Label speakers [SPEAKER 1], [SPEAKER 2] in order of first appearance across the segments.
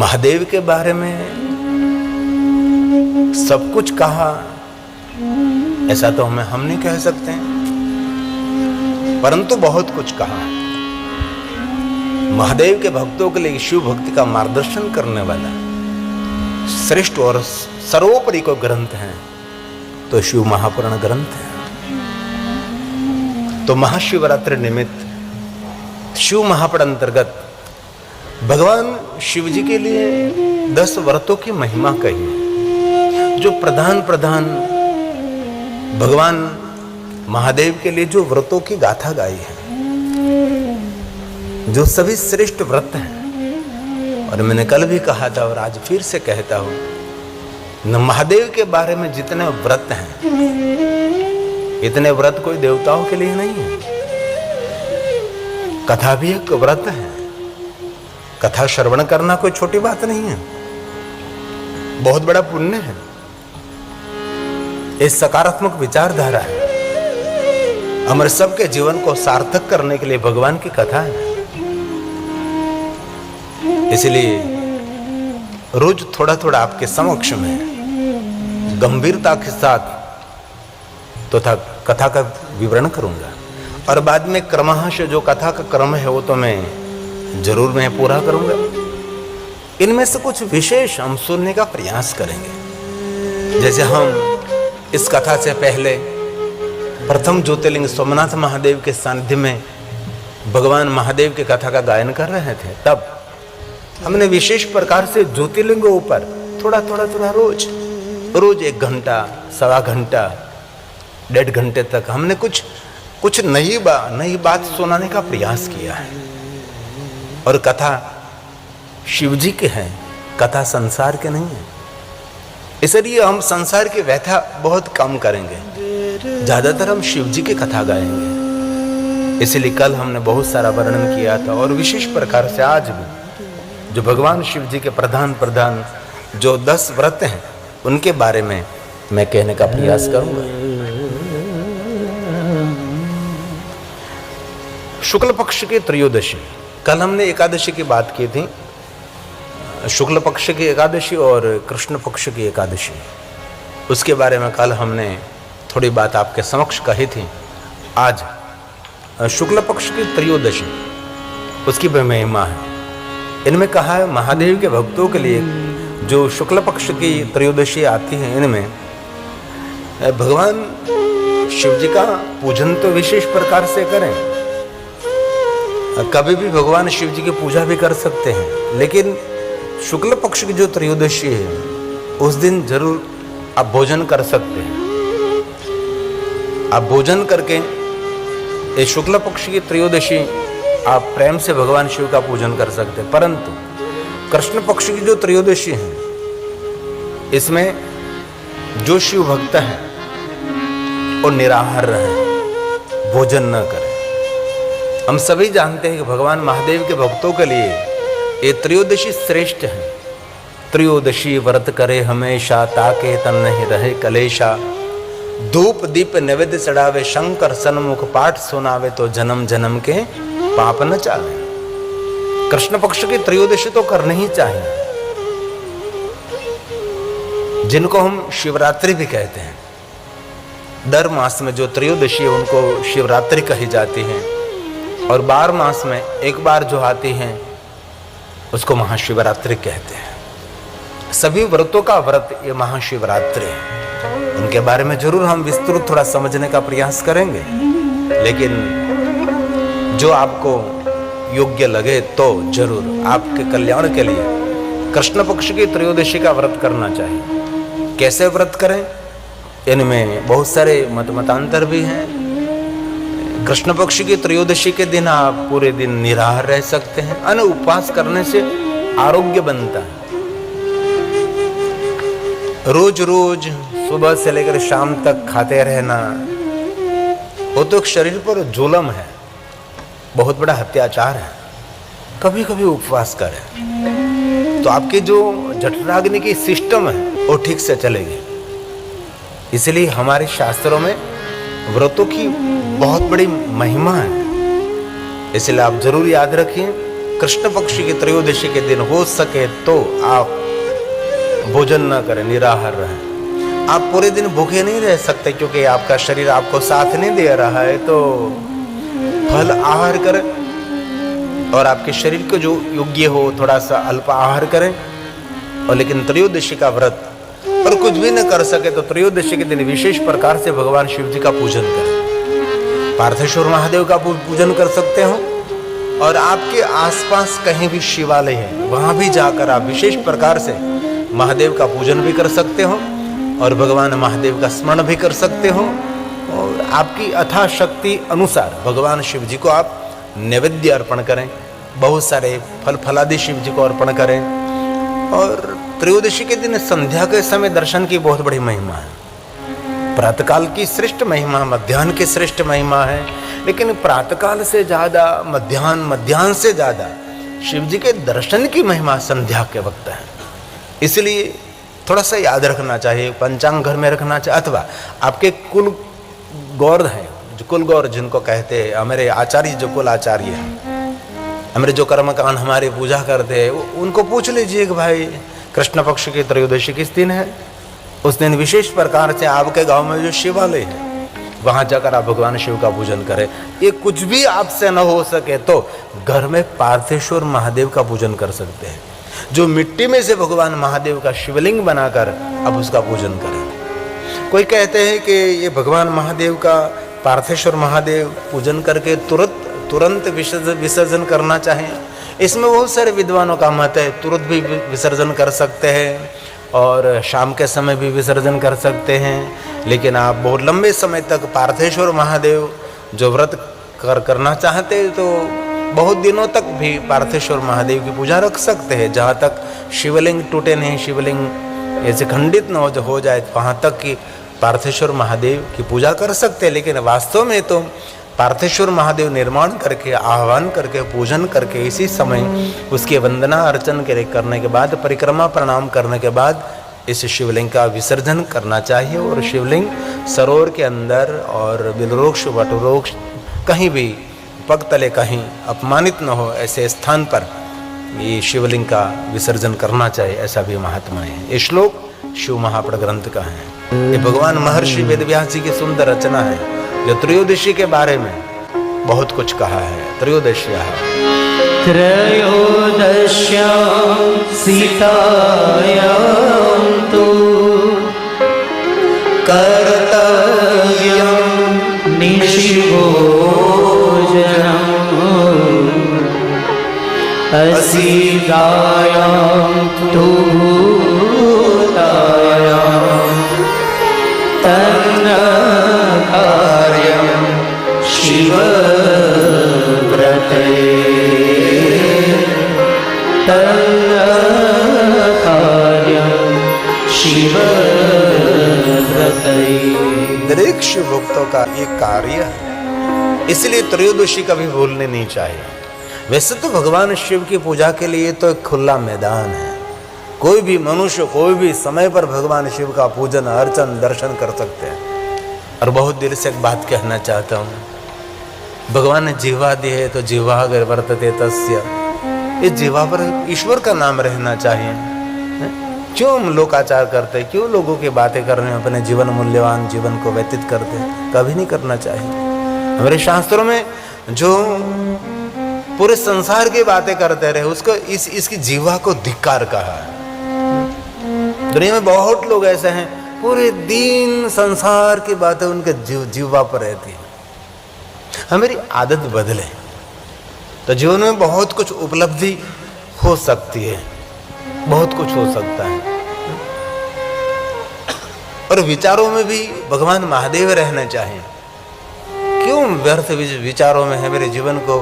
[SPEAKER 1] महादेव के बारे में सब कुछ कहा ऐसा तो हम नहीं कह सकते, परंतु बहुत कुछ कहा। महादेव के भक्तों के लिए शिव भक्ति का मार्गदर्शन करने वाला श्रेष्ठ और सर्वोपरि को ग्रंथ है तो शिव महापुराण ग्रंथ है। तो महाशिवरात्रि निमित्त शिव महापुराण अंतर्गत भगवान शिव जी के लिए 10 व्रतों की महिमा कही है। जो प्रधान भगवान महादेव के लिए जो व्रतों की गाथा गाई है, जो सभी श्रेष्ठ व्रत हैं। और मैंने कल भी कहा था और आज फिर से कहता हूं, न महादेव के बारे में जितने व्रत हैं, इतने व्रत कोई देवताओं के लिए नहीं है। कथा भी एक व्रत है। कथा श्रवण करना कोई छोटी बात नहीं है, बहुत बड़ा पुण्य है। एक सकारात्मक विचारधारा है। हमारे सबके जीवन को सार्थक करने के लिए भगवान की कथा है। इसलिए रोज थोड़ा थोड़ा आपके समक्ष में गंभीरता के साथ तो कथा का विवरण करूंगा, और बाद में क्रमशः जो कथा का क्रम है वो तो जरूर मैं पूरा करूंगा। इनमें से कुछ विशेष हम सुनने का प्रयास करेंगे। जैसे हम इस कथा से पहले प्रथम ज्योतिर्लिंग सोमनाथ महादेव के सानिध्य में भगवान महादेव की कथा का गायन कर रहे थे, तब हमने विशेष प्रकार से ज्योतिर्लिंगों ऊपर थोड़ा रोज रोज 1 घंटा, सवा घंटा, 1.5 घंटे तक हमने कुछ नई बात सुनाने का प्रयास किया है। और कथा शिव जी के हैं, कथा संसार के नहीं है। इसलिए हम संसार की व्यथा बहुत कम करेंगे, ज्यादातर हम शिव जी की कथा गाएंगे। इसलिए कल हमने बहुत सारा वर्णन किया था, और विशेष प्रकार से आज भी जो भगवान शिव जी के प्रधान जो 10 व्रत हैं उनके बारे में मैं कहने का प्रयास करूंगा। शुक्ल पक्ष की त्रयोदशी, कल हमने एकादशी की बात की थी, शुक्ल पक्ष की एकादशी और कृष्ण पक्ष की एकादशी, उसके बारे में कल हमने थोड़ी बात आपके समक्ष कही थी। आज शुक्ल पक्ष की त्रयोदशी, उसकी भी महिमा है। इनमें कहा है महादेव के भक्तों के लिए जो शुक्ल पक्ष की त्रयोदशी आती है, इनमें भगवान शिव जी का पूजन तो विशेष प्रकार से करें। कभी भी भगवान शिव जी की पूजा भी कर सकते हैं, लेकिन शुक्ल पक्ष की जो त्रयोदशी है उस दिन जरूर आप भोजन कर सकते हैं। आप भोजन करके ये शुक्ल पक्ष की त्रयोदशी आप प्रेम से भगवान शिव का पूजन कर सकते हैं। परंतु कृष्ण पक्ष की जो त्रयोदशी है, इसमें जो शिव भक्त है वो निराहार रहे, भोजन न करे। हम सभी जानते हैं कि भगवान महादेव के भक्तों के लिए ये त्रयोदशी श्रेष्ठ है। त्रयोदशी व्रत करे हमेशा, ताके तन नहीं रहे कलेशा। धूप दीप नैवेद्य चढ़ावे, शंकर सन्मुख पाठ सुनावे, तो जन्म जन्म के पाप न चावे। कृष्ण पक्ष की त्रयोदशी तो करनी ही चाहिए, जिनको हम शिवरात्रि भी कहते हैं। दर मास में जो त्रयोदशी है उनको शिवरात्रि कही जाती है, और 12 मास में एक बार जो आती है उसको महाशिवरात्रि कहते हैं। सभी व्रतों का व्रत ये महाशिवरात्रि है। उनके बारे में जरूर हम विस्तृत थोड़ा समझने का प्रयास करेंगे, लेकिन जो आपको योग्य लगे तो जरूर आपके कल्याण के लिए कृष्ण पक्ष की त्रयोदशी का व्रत करना चाहिए। कैसे व्रत करें, इनमें बहुत सारे मतांतर भी हैं। कृष्ण पक्ष की त्रयोदशी के दिन आप पूरे दिन निराहार रह सकते हैं। अन उपवास करने से आरोग्य बनता है। रोज रोज सुबह से लेकर शाम तक खाते रहना, वो तो शरीर पर जुल्म है, बहुत बड़ा अत्याचार है। कभी कभी उपवास करें तो आपकी जो जठराग्नि की सिस्टम है वो ठीक से चलेगी। इसलिए हमारे शास्त्रों में व्रतों की बहुत बड़ी महिमा है। इसलिए आप जरूर याद रखिए, कृष्ण पक्ष की त्रयोदशी के दिन हो सके तो आप भोजन न करें, निराहार रहें। आप पूरे दिन भूखे नहीं रह सकते, क्योंकि आपका शरीर आपको साथ नहीं दे रहा है। तो फल आहार करें, और आपके शरीर को जो योग्य हो थोड़ा सा अल्प आहार करें। और लेकिन त्रयोदशी का व्रत और कुछ भी न कर सके तो त्रयोदशी के दिन विशेष प्रकार से भगवान शिव जी का पूजन करें। पार्थेश्वर महादेव का पूजन कर सकते हो, और आपके आसपास कहीं भी शिवालय है वहां भी जाकर आप विशेष प्रकार से महादेव का पूजन भी कर सकते हो, और भगवान महादेव का स्मरण भी कर सकते हो। और आपकी अथाह शक्ति अनुसार भगवान शिव जी को आप नैवेद्य अर्पण करें, बहुत सारे फल फलादि शिव जी को अर्पण करें। और त्रयोदशी के दिन संध्या के समय दर्शन की बहुत बड़ी महिमा है। प्रातःकाल की श्रेष्ठ महिमा, मध्याह्न की श्रेष्ठ महिमा है, लेकिन प्रातःकाल से ज्यादा, मध्याह्न से ज्यादा शिव जी के दर्शन की महिमा संध्या के वक्त है। इसलिए थोड़ा सा याद रखना चाहिए, पंचांग घर में रखना चाहिए, अथवा आपके कुल गौर हैं, जो कुल गौर जिनको कहते हैं, हमारे आचार्य जो कुल आचार्य हैं, हमारे जो कर्मकांड हमारे पूजा करते हैं, उनको पूछ लीजिए कि भाई कृष्ण पक्ष की त्रयोदशी किस दिन है। उस दिन विशेष प्रकार से आपके गांव में जो शिवालय है वहां जाकर आप भगवान शिव का पूजन करें। ये कुछ भी आपसे न हो सके तो घर में पार्थेश्वर महादेव का पूजन कर सकते हैं, जो मिट्टी में से भगवान महादेव का शिवलिंग बनाकर अब उसका पूजन करें। कोई कहते हैं कि ये भगवान महादेव का, पार्थेश्वर महादेव पूजन करके तुरंत विसर्जन करना चाहिए। इसमें बहुत सारे विद्वानों का मत है, तुरंत भी विसर्जन कर सकते हैं, और शाम के समय भी विसर्जन कर सकते हैं। लेकिन आप बहुत लंबे समय तक पार्थेश्वर महादेव जो व्रत करना चाहते हैं तो बहुत दिनों तक भी पार्थेश्वर महादेव की पूजा रख सकते हैं। जहाँ तक शिवलिंग टूटे नहीं, शिवलिंग ऐसे खंडित न हो जाए वहाँ तक कि पार्थेश्वर महादेव की पूजा कर सकते हैं। लेकिन वास्तव में तो पार्थेश्वर महादेव निर्माण करके, आह्वान करके, पूजन करके इसी समय उसकी वंदना अर्चन करने के बाद, परिक्रमा प्रणाम करने के बाद इस शिवलिंग का विसर्जन करना चाहिए। और शिवलिंग सरोवर के अंदर और बिलवृक्ष वटवृक्ष कहीं भी पग तले कहीं अपमानित न हो ऐसे स्थान पर ये शिवलिंग का विसर्जन करना चाहिए, ऐसा भी महात्मा है। ये श्लोक शिव महापड़ ग्रंथ का है। ये भगवान महर्षि वेदव्यास जी की सुंदर रचना है जो त्रयोदशी के बारे में बहुत कुछ कहा है। त्रयोदश्या
[SPEAKER 2] सीतायां तु कर्तव्यं निशिभोजनम् असीतायां तु भूतायां तन्न कार्यं शिवव्रते तन्न कार्यं शिवव्रते।
[SPEAKER 1] दरेक शिव भक्तों का ये कार्य है, इसलिए त्रयोदशी कभी भूलने नहीं चाहिए। वैसे तो भगवान शिव की पूजा के लिए तो एक खुला मैदान है। कोई भी मनुष्य कोई भी समय पर भगवान शिव का पूजन अर्चन दर्शन कर सकते हैं। और बहुत देर से एक बात कहना चाहता हूँ, भगवान ने जीवा दी है तो जीवा अगर वर्तते तस्य, इस जीवा पर ईश्वर का नाम रहना चाहिए। क्यों हम लोकाचार करते, क्यों लोगों की बातें करने में अपने जीवन मूल्यवान जीवन को व्यतीत करते, कभी नहीं करना चाहिए। हमारे शास्त्रों में जो पूरे संसार की बातें करते रहे उसको इसकी जीवा को धिक्कार कहा है। दुनिया में बहुत लोग ऐसे हैं पूरे दिन संसार की बातें उनके जीवा पर रहती है। हमारी आदत बदले तो जीवन में बहुत कुछ उपलब्धि हो सकती है, बहुत कुछ हो सकता है। और विचारों में भी भगवान महादेव रहना चाहिए। क्यों व्यर्थ विचारों में हमारे जीवन को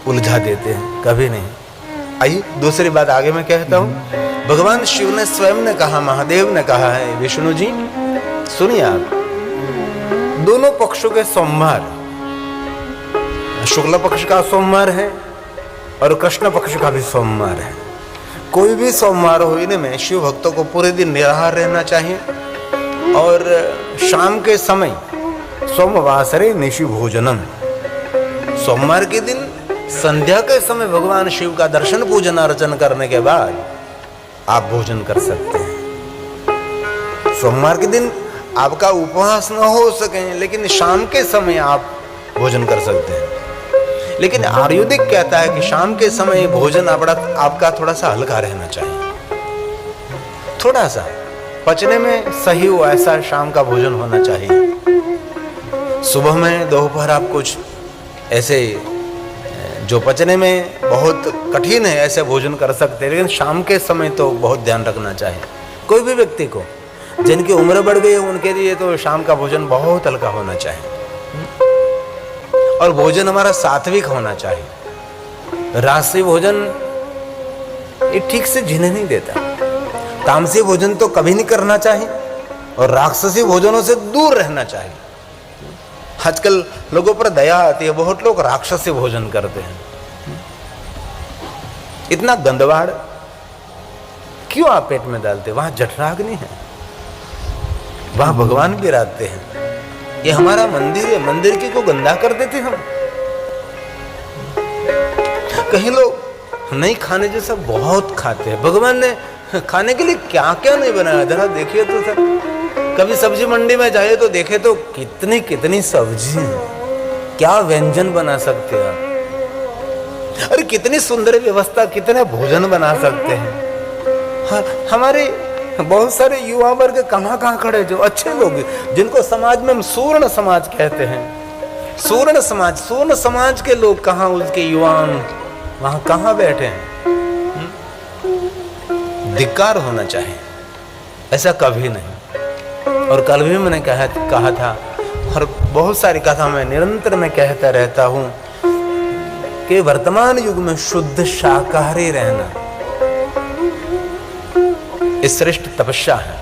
[SPEAKER 1] उलझा देते हैं, कभी नहीं। आइए दूसरी बात आगे मैं कहता हूँ। भगवान शिव ने स्वयं ने कहा, महादेव ने कहा है, विष्णु जी सुनिए आप, दोनों पक्षों के सोमवार, शुक्ल पक्ष का सोमवार है और कृष्ण पक्ष का भी सोमवार है। कोई भी सोमवार हो इनमें शिव भक्तों को पूरे दिन निराहार रहना चाहिए। और शाम के समय सोमवासरे निशि भोजनम, सोमवार के दिन संध्या के समय भगवान शिव का दर्शन पूजन अर्चन करने के बाद आप भोजन कर सकते हैं। सोमवार के दिन आपका उपवास न हो सके लेकिन शाम के समय आप भोजन कर सकते हैं। लेकिन आयुर्वेदिक कहता है कि शाम के समय भोजन आपका थोड़ा सा हल्का रहना चाहिए, थोड़ा सा पचने में सही हो ऐसा शाम का भोजन होना चाहिए। सुबह में दोपहर आप कुछ ऐसे जो पचने में बहुत कठिन है ऐसे भोजन कर सकते हैं, लेकिन शाम के समय तो बहुत ध्यान रखना चाहिए। कोई भी व्यक्ति को, जिनकी उम्र बढ़ गई है उनके लिए तो शाम का भोजन बहुत हल्का होना चाहिए। और भोजन हमारा सात्विक होना चाहिए। राजसी भोजन ये ठीक से जीने नहीं देता। तामसी भोजन तो कभी नहीं करना चाहिए और राक्षसी भोजनों से दूर रहना चाहिए। आजकल लोगों पर दया आती है, बहुत लोग राक्षसी भोजन करते हैं। इतना गंदवाड़ क्यों आप पेट में डालते? वहां जठराग्नि है, वहां भगवान विराजते हैं। ये हमारा मंदिर है, मंदिर की को गंदा कर देते हम। कहीं लोग नहीं खाने जैसा बहुत खाते हैं। भगवान ने खाने के लिए क्या क्या नहीं बनाया, जरा देखिए तो सर। कभी सब्जी मंडी में जाए तो देखे तो कितनी कितनी सब्जी है, क्या व्यंजन बना सकते हैं आप। अरे कितनी सुंदर व्यवस्था, कितने भोजन बना सकते हैं। हाँ, हमारे बहुत सारे युवा वर्ग कहाँ खड़े जो अच्छे लोग, जिनको समाज में हम सूर्ण समाज कहते हैं, सूर्ण समाज के लोग कहाँ, उसके युवा वहां कहाँ बैठे हैं। धिक्कार होना चाहिए। ऐसा कभी नहीं। और कल भी मैंने कहा था और बहुत सारी कथा में निरंतर मैं कहता रहता हूं कि वर्तमान युग में शुद्ध शाकाहारी रहना इस श्रेष्ठ तपस्या है।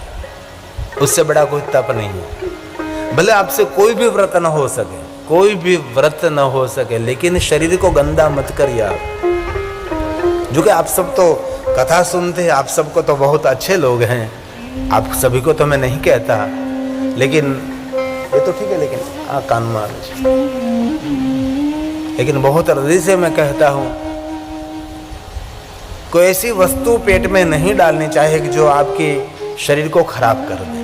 [SPEAKER 1] उससे बड़ा कोई तप नहीं है। भले आपसे कोई भी व्रत न हो सके, कोई भी व्रत न हो सके, लेकिन शरीर को गंदा मत करिए आप। जो कि आप सब तो कथा सुनते हैं, आप सबको तो बहुत अच्छे लोग हैं, आप सभी को तो मैं नहीं कहता, लेकिन ये तो ठीक है, लेकिन कान मार, लेकिन बहुत हृदय से मैं कहता हूं, कोई ऐसी वस्तु पेट में नहीं डालनी चाहिए कि जो आपके शरीर को खराब कर दे।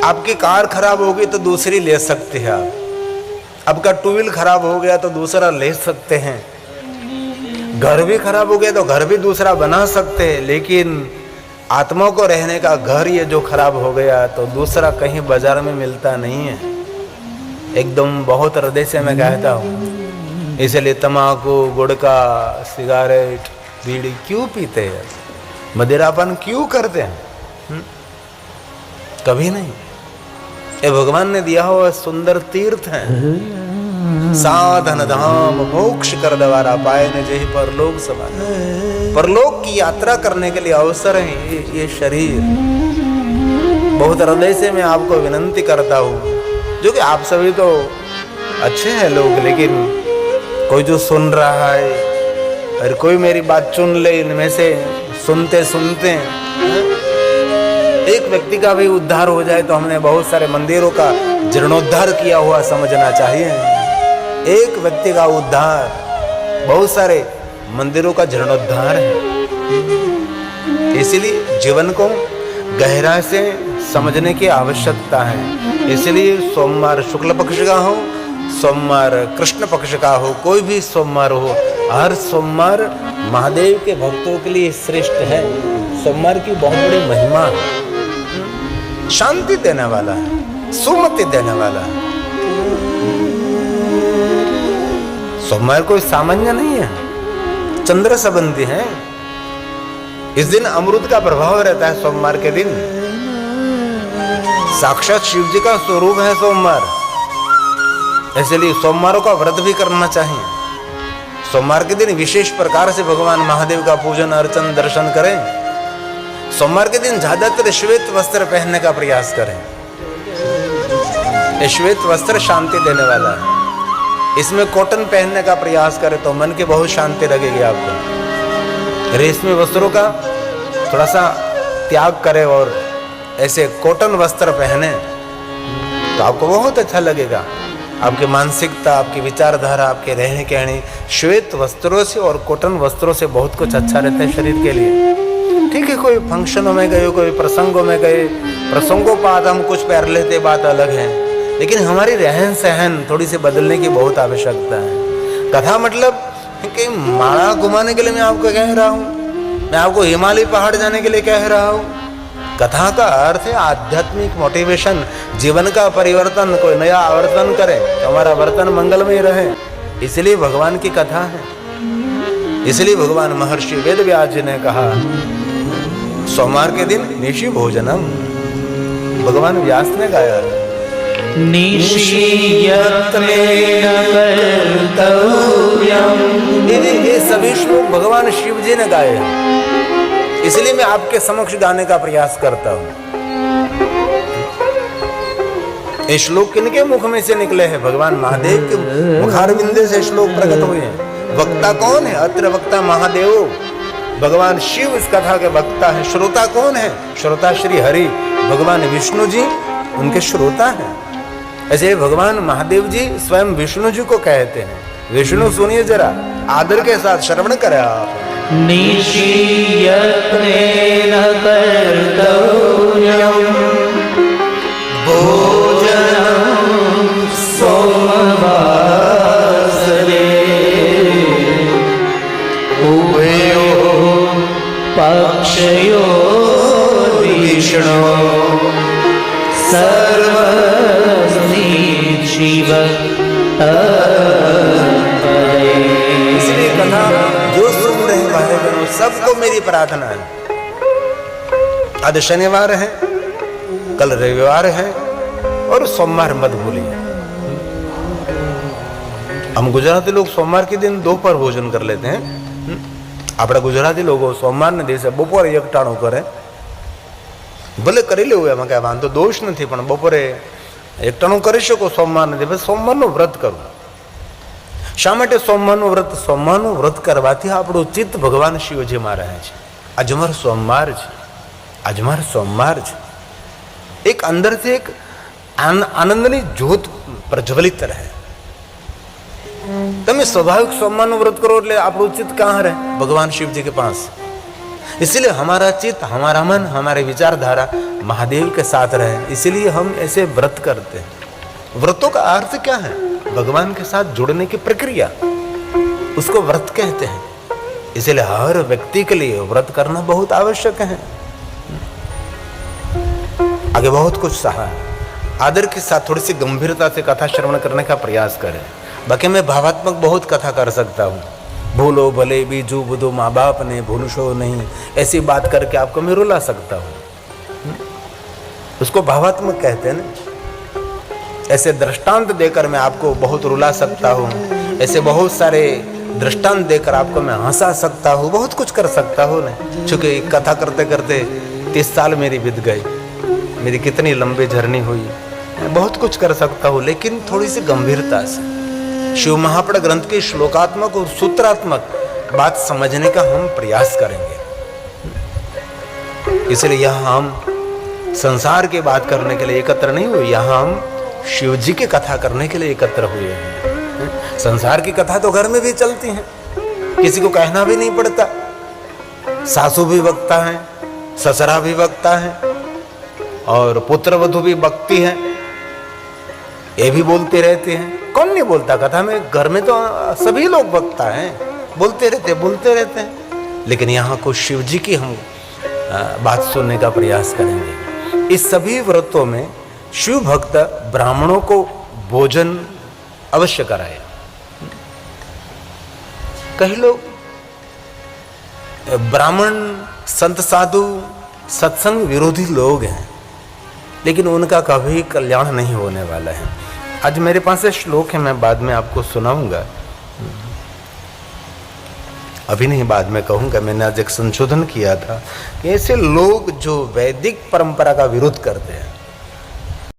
[SPEAKER 1] आपकी कार खराब होगी तो दूसरी ले सकते हैं आप। आपका टू व्हील खराब हो गया तो दूसरा ले सकते हैं। घर भी खराब हो गया तो घर भी दूसरा बना सकते हैं, लेकिन आत्मा को रहने का घर ये जो खराब हो गया तो दूसरा कहीं बाजार में मिलता नहीं है। एकदम बहुत हृदय से मैं कहता हूँ। इसलिए तम्बाकू, गुटखा, सिगारेट, बीड़ी क्यों पीते हैं, मदिरापान क्यों करते हैं? कभी नहीं। ये भगवान ने दिया हुआ सुंदर तीर्थ है। साधन धाम मोक्ष कर द्वारा पाए न जेहि परलोक समान। परलोक की यात्रा करने के लिए अवसर है ये शरीर। बहुत हृदय से मैं आपको विनंती करता हूँ, जो कि आप सभी तो अच्छे हैं लोग, लेकिन कोई जो सुन रहा है और कोई मेरी बात चुन ले, इनमें से सुनते सुनते एक व्यक्ति का भी उद्धार हो जाए तो हमने बहुत सारे मंदिरों का जीर्णोद्धार किया हुआ समझना चाहिए। एक व्यक्ति का उद्धार बहुत सारे मंदिरों का जीर्णोद्धार है। इसलिए जीवन को गहराई से समझने की आवश्यकता है। इसलिए सोमवार शुक्ल पक्ष का हो, सोमवार कृष्ण पक्ष का हो, कोई भी सोमवार हो, हर सोमवार महादेव के भक्तों के लिए श्रेष्ठ है। सोमवार की बहुत बड़ी महिमा है। शांति देने वाला है, सुमति देने वाला है। सोमवार कोई सामान्य नहीं है, चंद्र संबंधी है। इस दिन अमृत का प्रभाव रहता है। सोमवार के दिन साक्षात शिव जी का स्वरूप है सोमवार। इसलिए सोमवारों का व्रत भी करना चाहिए। सोमवार के दिन विशेष प्रकार से भगवान महादेव का पूजन अर्चन दर्शन करें। सोमवार के दिन ज्यादातर श्वेत वस्त्र पहनने का प्रयास करें। श्वेत वस्त्र शांति देने वाला है। इसमें कॉटन पहनने का प्रयास करें तो मन की बहुत शांति लगेगी आपको। रेशमी वस्त्रों का थोड़ा सा त्याग करें और ऐसे कॉटन वस्त्र पहने तो आपको बहुत अच्छा लगेगा। आपकी मानसिकता, आपकी विचारधारा, आपके रहने कहने श्वेत वस्त्रों से और कॉटन वस्त्रों से बहुत कुछ अच्छा रहता है शरीर के लिए। ठीक है, कोई फंक्शनों में गए, कोई प्रसंगों में गए, प्रसंगोपात हम कुछ पहन लेते, बात अलग है, लेकिन हमारी रहन सहन थोड़ी सी बदलने की बहुत आवश्यकता है। कथा मतलब कि माला घुमाने के लिए मैं आपको कह रहा हूँ, मैं आपको हिमालय पहाड़ जाने के लिए कह रहा हूँ। कथा का अर्थ है आध्यात्मिक मोटिवेशन, जीवन का परिवर्तन, कोई नया आवर्तन करे तो हमारा वर्तन मंगलमय रहे। इसलिए भगवान की कथा है। इसलिए भगवान महर्षि वेदव्यास जी ने कहा सोमवार के दिन निशि भोजनम, भगवान व्यास ने गाया ये सभी श्लोक भगवान शिव जी ने गाए हैं। इसलिए मैं आपके समक्ष गाने का प्रयास करता हूं। ये श्लोक किनके मुख में से निकले हैं? भगवान महादेव के मुखारविंदे से श्लोक प्रकट हुए हैं। वक्ता कौन है? अत्र वक्ता महादेव, भगवान शिव इस कथा के वक्ता है। श्रोता कौन है? श्रोता श्री हरि, भगवान विष्णु जी उनके श्रोता हैं। ऐसे भगवान महादेव जी स्वयं विष्णु जी को कहते हैं। विष्णु सुनिए जरा, आदर के साथ श्रवण करें आप।
[SPEAKER 2] निशीयत्नेन कर्तव्यं भोजनं सोमवासरे उभयोः पक्षयोः विष्णो सर्वस्मै शिव
[SPEAKER 1] इसलिए कथा जो सुन रहे भाई बहनों सबको मेरी प्रार्थना है, आज शनिवार है, कल रविवार है और सोमवार मत भूलिए। हम गुजराती लोग सोमवार के दिन दोपहर भोजन कर लेते हैं। આપણા ગુજરાતી લોકો સોમવારને દિવસે બપોરે એકટાણું કરે, ભલે કરી લેવું, એમાં કાંઈ વાંધો દોષ નથી, પણ બપોરે એકટાણું કરી શકો સોમવારને દિવસે। સોમવારનું વ્રત કરવું। શા માટે સોમવારનું વ્રત? સોમવારનું વ્રત કરવાથી આપણું ચિત્ત ભગવાન શિવજીમાં રહે છે। આજે મારો સોમવાર છે, આજે મારો સોમવાર છે। એક અંદરથી એક આનંદની જ્યોત પ્રજ્વલિત રહે। તમે स्वाभाविक सोमवार व्रत करो એટલે આપણું चित्त कहाँ रहे? भगवान शिव जी के पास। इसलिए हमारा चित्त, हमारा मन, हमारे विचारधारा महादेव के साथ रहे, इसलिए हम ऐसे व्रत करते हैं। व्रतों का अर्थ क्या है? भगवान के साथ जुड़ने की प्रक्रिया, उसको व्रत कहते हैं। इसलिए हर व्यक्ति के लिए व्रत करना बहुत आवश्यक है। आगे बहुत कुछ सहा, आदर के साथ थोड़ी सी गंभीरता से कथा श्रवण करने का प्रयास करें। बाकी मैं भावात्मक बहुत कथा कर सकता हूँ, भूलो भले बीजू बुधो माँ बाप ने भूलशो नहीं, ऐसी बात करके आपको मैं रुला सकता हूँ। उसको भावात्मक कहते हैं ना। ऐसे दृष्टांत देकर मैं आपको बहुत रुला सकता हूँ, ऐसे बहुत सारे दृष्टांत देकर आपको मैं हंसा सकता हूँ, बहुत कुछ कर सकता हूँ ना। चूँकि कथा करते करते 30 साल मेरी बीत गई, मेरी कितनी लंबी जर्नी हुई, बहुत कुछ कर सकता हूँ, लेकिन थोड़ी सी गंभीरता से शिव महापड़ ग्रंथ के श्लोकात्मक और सूत्रात्मक बात समझने का हम प्रयास करेंगे। इसलिए यहाँ हम संसार की बात करने के लिए एकत्र नहीं हुए, यहाँ हम शिव जी की कथा करने के लिए एकत्र हुए हैं। संसार की कथा तो घर में भी चलती है, किसी को कहना भी नहीं पड़ता। सासू भी बकता है, ससुरा भी बकता है, और पुत्रवधू भी बकती है, ये भी बोलते रहते हैं। कौन नहीं बोलता कथा में? घर में तो सभी लोग बकता है, बोलते रहते हैं। लेकिन यहाँ को शिव जी की हम बात सुनने का प्रयास करेंगे। इस सभी व्रतों में शिव भक्त ब्राह्मणों को भोजन अवश्य कराए। कई लोग ब्राह्मण, संत, साधु, सत्संग विरोधी लोग हैं, लेकिन उनका कभी कल्याण नहीं होने वाला है। आज मेरे पास एक श्लोक है, मैं बाद में आपको सुनाऊंगा, अभी नहीं बाद में कहूंगा। मैंने आज एक संशोधन किया था कि ऐसे लोग जो वैदिक परंपरा का विरोध करते हैं,